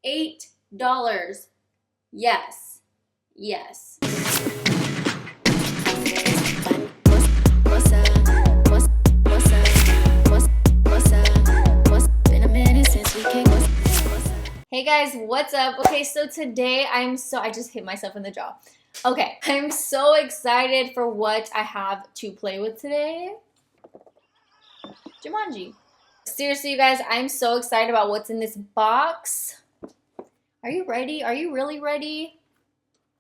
$8. Yes. Yes. Hey guys, what's up? Okay, so today I just hit myself in the jaw. Okay, I'm so excited for what I have to play with today. Jumanji. Seriously, you guys, I'm so excited about what's in this box. Are you ready? Are you really ready?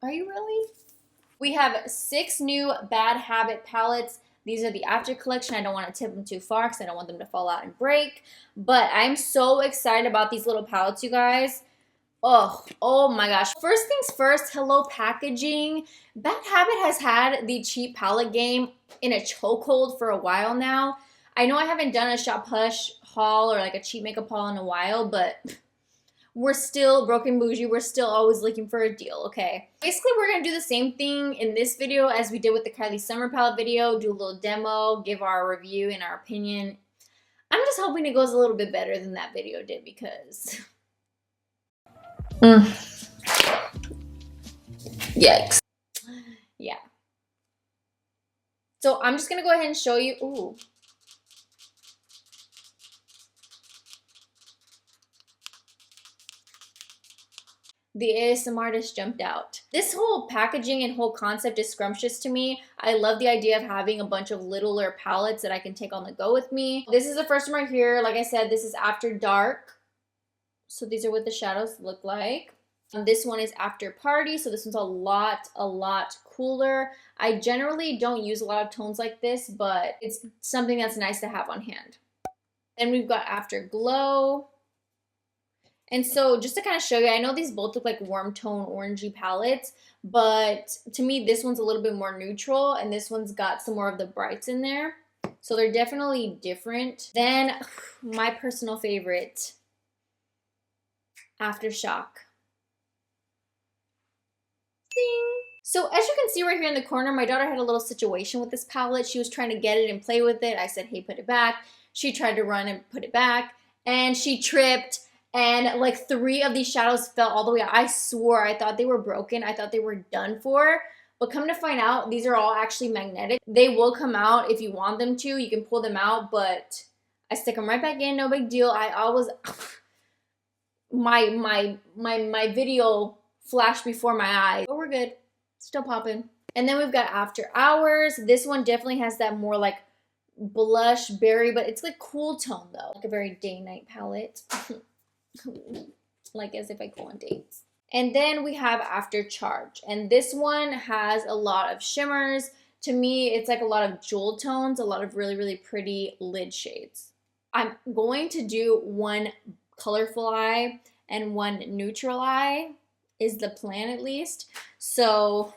Are you really? We have 6 new Bad Habit palettes. These are the After collection. I don't want to tip them too far because I don't want them to fall out and break. But I'm so excited about these little palettes, you guys. Oh my gosh. First things first, hello packaging. Bad Habit has had the cheap palette game in a chokehold for a while now. I know I haven't done a Shop Hush haul or like a cheap makeup haul in a while, but we're still broken bougie. We're still always looking for a deal, okay? Basically, we're gonna do the same thing in this video as we did with the Kylie Summer Palette video, do a little demo, give our review and our opinion. I'm just hoping it goes a little bit better than that video did because... Yikes. Yeah. So I'm just gonna go ahead and show you. Ooh. The ASMR artist jumped out. This whole packaging and whole concept is scrumptious to me. I love the idea of having a bunch of littler palettes that I can take on the go with me. This is the first one right here. Like I said, this is After Dark. So these are what the shadows look like. This one is After Party, so this one's a lot cooler. I generally don't use a lot of tones like this, but it's something that's nice to have on hand. Then we've got After Glow. And so just to kind of show you, I know these both look like warm tone orangey palettes, but to me this one's a little bit more neutral and this one's got some more of the brights in there. So they're definitely different. Then my personal favorite, Aftershock. So as you can see right here in the corner, my daughter had a little situation with this palette. She was trying to get it and play with it. I said, hey, put it back. She tried to run and put it back and she tripped and like 3 of these shadows fell all the way out. I swore I thought they were broken. I thought they were done for. But come to find out, these are all actually magnetic. They will come out if you want them to. You can pull them out, but I stick them right back in. No big deal. I always... my video flashed before my eyes. But we're good. Still popping. And then we've got After Hours. This one definitely has that more like blush berry, but it's like cool tone though. Like a very day-night palette. Like as if I go on dates. And then we have After Charge. And this one has a lot of shimmers. To me, it's like a lot of jewel tones, a lot of really pretty lid shades. I'm going to do one colorful eye and one neutral eye is the plan at least. So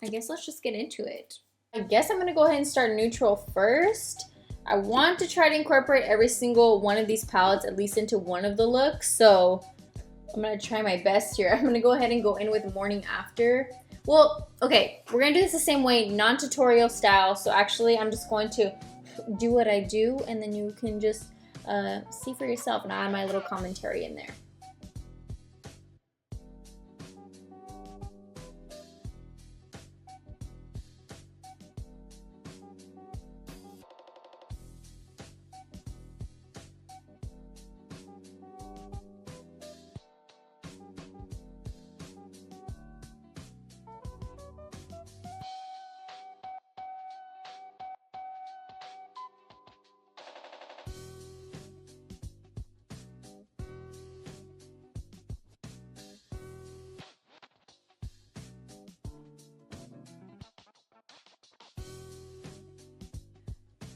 I guess let's just get into it. I guess I'm gonna go ahead and start neutral first. I want to try to incorporate every single one of these palettes at least into one of the looks. So I'm gonna try my best here. I'm gonna go ahead and go in with Morning After. Well, okay, we're gonna do this the same way, non-tutorial style. So actually I'm just going to do what I do and then you can just see for yourself and I add my little commentary in there.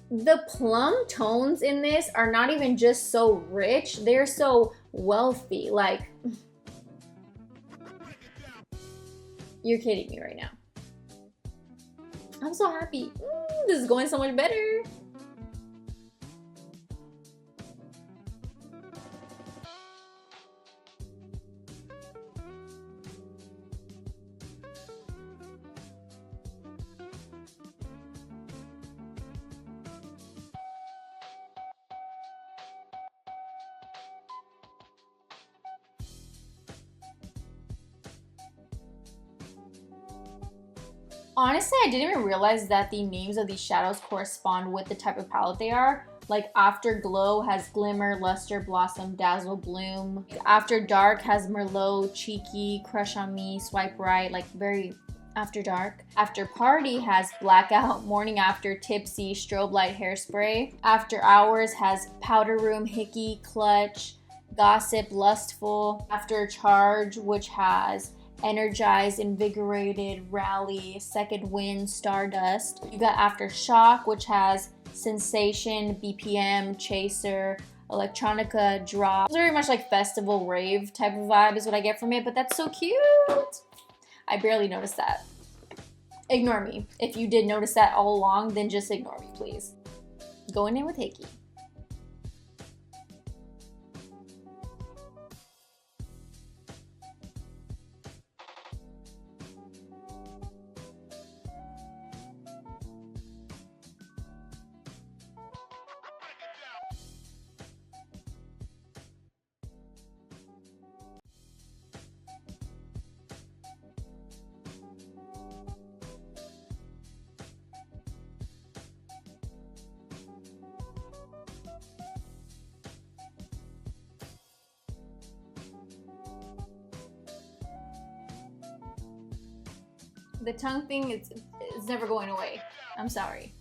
The plum tones in this are not even just so rich, they're so wealthy. Like, you're kidding me right now. I'm so happy. This is going so much better. Honestly, I didn't even realize that the names of these shadows correspond with the type of palette they are. Like Afterglow has Glimmer, Luster, Blossom, Dazzle, Bloom. After Dark has Merlot, Cheeky, Crush on Me, Swipe Right, like very after dark. After Party has Blackout, Morning After, Tipsy, Strobe Light, Hairspray. After Hours has Powder Room, Hickey, Clutch, Gossip, Lustful. After Charge, which has Energized, Invigorated, Rally, Second Wind, Stardust. You got Aftershock, which has Sensation, BPM, Chaser, Electronica, Drop. It's very much like festival rave type of vibe is what I get from it, but that's so cute. I barely noticed that. Ignore me. If you did notice that all along, then just ignore me, please. Going in with Hickey. The tongue thing is never going away. I'm sorry.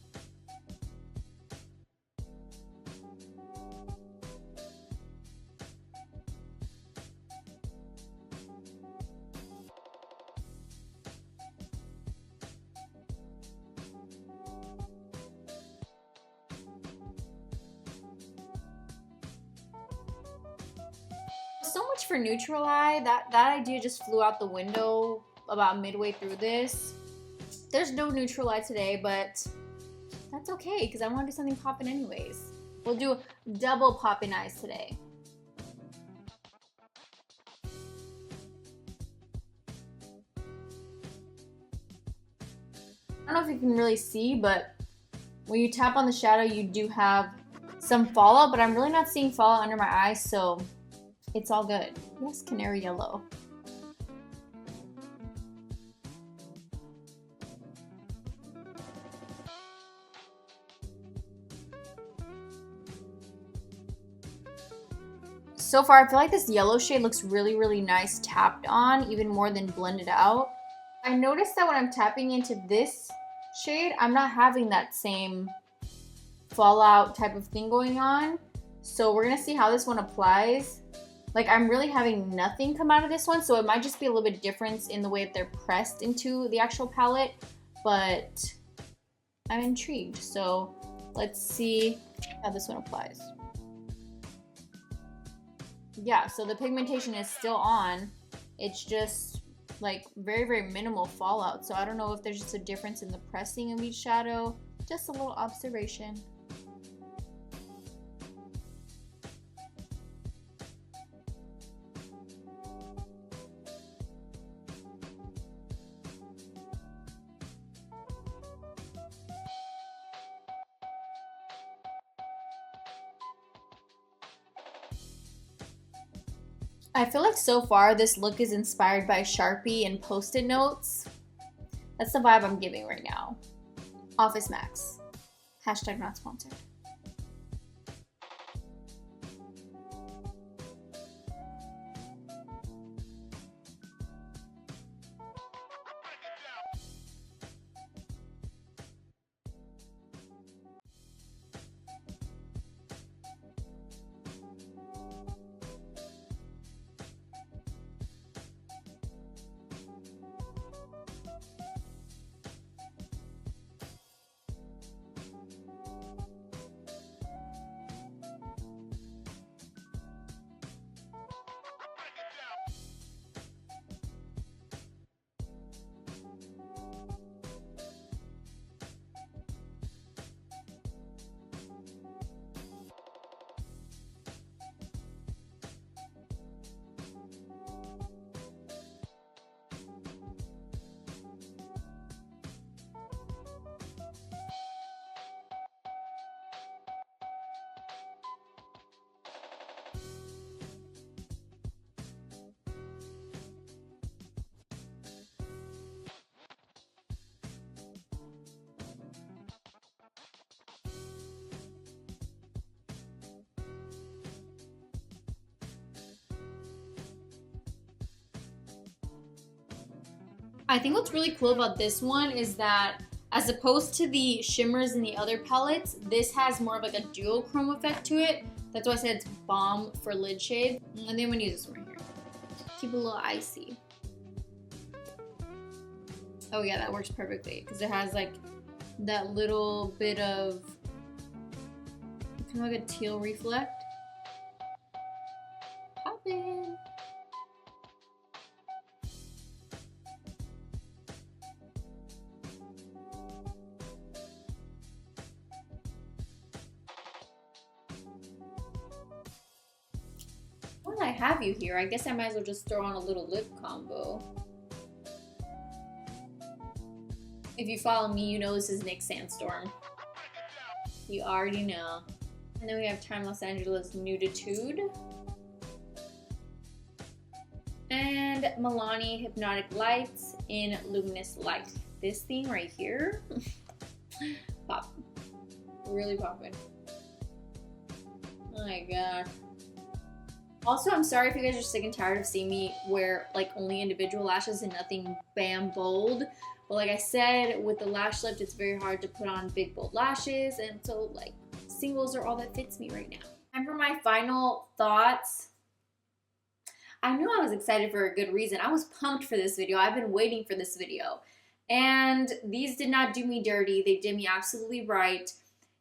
So much for neutral eye. That idea just flew out the window about midway through this. There's no neutral eye today, but that's okay because I want to do something poppin' anyways. We'll do double poppin' eyes today. I don't know if you can really see, but when you tap on the shadow, you do have some fallout, but I'm really not seeing fallout under my eyes, so it's all good. Yes, canary yellow. So far, I feel like this yellow shade looks really, really nice tapped on, even more than blended out. I noticed that when I'm tapping into this shade, I'm not having that same fallout type of thing going on. So we're gonna see how this one applies. Like, I'm really having nothing come out of this one, so it might just be a little bit difference in the way that they're pressed into the actual palette, but I'm intrigued. So let's see how this one applies. Yeah, so the pigmentation is still on. It's just like very, very minimal fallout. So I don't know if there's just a difference in the pressing of each shadow. Just a little observation. I feel like so far this look is inspired by Sharpie and Post-it notes. That's the vibe I'm giving right now. Office Max. Hashtag not sponsored. I think what's really cool about this one is that as opposed to the shimmers in the other palettes, this has more of like a duochrome effect to it. That's why I said it's bomb for lid shade. And then I'm gonna use this one right here. Keep it a little icy. Oh yeah, that works perfectly because it has like that little bit of kind of like a teal reflect. Pop in. While I have you here, I guess I might as well just throw on a little lip combo. If you follow me, you know this is Nick Sandstorm. You already know. And then we have Time Los Angeles Nuditude. And Milani Hypnotic Lights in Luminous Light. This thing right here, pop. Really popping. Oh my god. Also, I'm sorry if you guys are sick and tired of seeing me wear like only individual lashes and nothing bam bold. But like I said, with the lash lift, it's very hard to put on big bold lashes, and so like singles are all that fits me right now. And for my final thoughts, I knew I was excited for a good reason. I was pumped for this video. I've been waiting for this video. And these did not do me dirty. They did me absolutely right.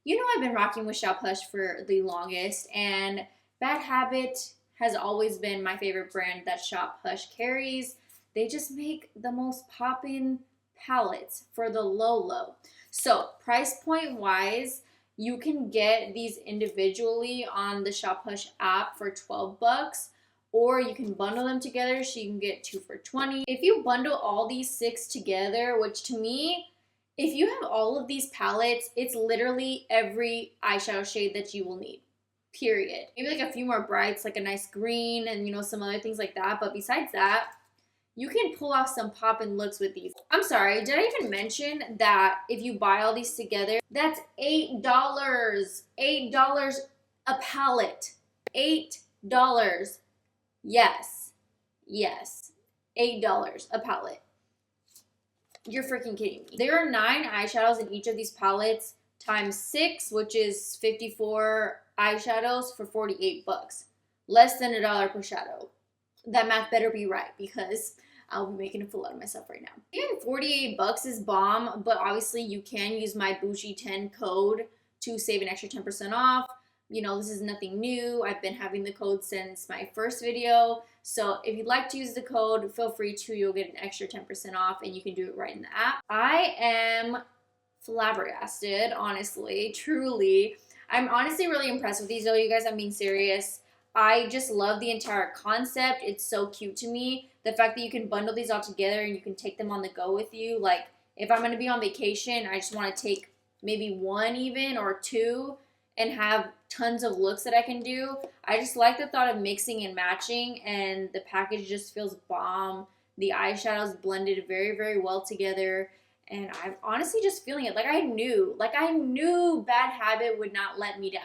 You know I've been rocking with Shop Hush for the longest, and Bad Habit has always been my favorite brand that Shop Hush carries. They just make the most poppin' palettes for the low. So price point wise, you can get these individually on the Shop Hush app for 12 bucks, or you can bundle them together so you can get 2 for 20. If you bundle all these 6 together, which to me, if you have all of these palettes, it's literally every eyeshadow shade that you will need. Period. Maybe like a few more brights, like a nice green and, you know, some other things like that. But besides that, you can pull off some poppin' looks with these. I'm sorry, did I even mention that if you buy all these together, that's $8. $8 a palette. $8. Yes. Yes. $8 a palette. You're freaking kidding me. There are 9 eyeshadows in each of these palettes times 6, which is 54 eyeshadows for 48 bucks. Less than $1 per shadow. That math better be right because I'll be making a fool out of myself right now. Again, 48 bucks is bomb, but obviously you can use my Bougie10 code to save an extra 10% off. You know, this is nothing new. I've been having the code since my first video. So if you'd like to use the code, feel free to. You'll get an extra 10% off and you can do it right in the app. I am flabbergasted, honestly, truly. I'm honestly really impressed with these though, you guys. I'm being serious. I just love the entire concept. It's so cute to me. The fact that you can bundle these all together and you can take them on the go with you. Like, if I'm going to be on vacation, I just want to take maybe 1 even or 2 and have tons of looks that I can do. I just like the thought of mixing and matching, and the package just feels bomb. The eyeshadows blended very, very well together. And I'm honestly just feeling it. Like I knew Bad Habit would not let me down.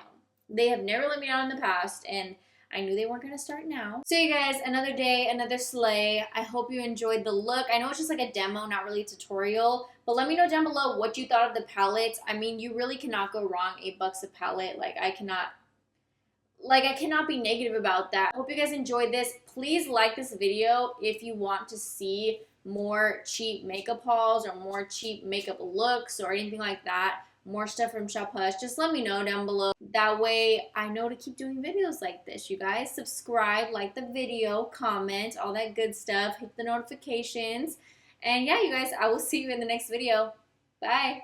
They have never let me down in the past, and I knew they weren't going to start now. So you guys, another day, another slay. I hope you enjoyed the look. I know it's just like a demo, not really a tutorial, but let me know down below what you thought of the palettes. I mean, you really cannot go wrong. $8 a palette. Like I cannot be negative about that. Hope you guys enjoyed this. Please like this video if you want to see more cheap makeup hauls or more cheap makeup looks or anything like that. More stuff from Shop Hush. Just let me know down below. That way I know to keep doing videos like this, you guys. Subscribe, like the video, comment, all that good stuff. Hit the notifications. And yeah, you guys, I will see you in the next video. Bye.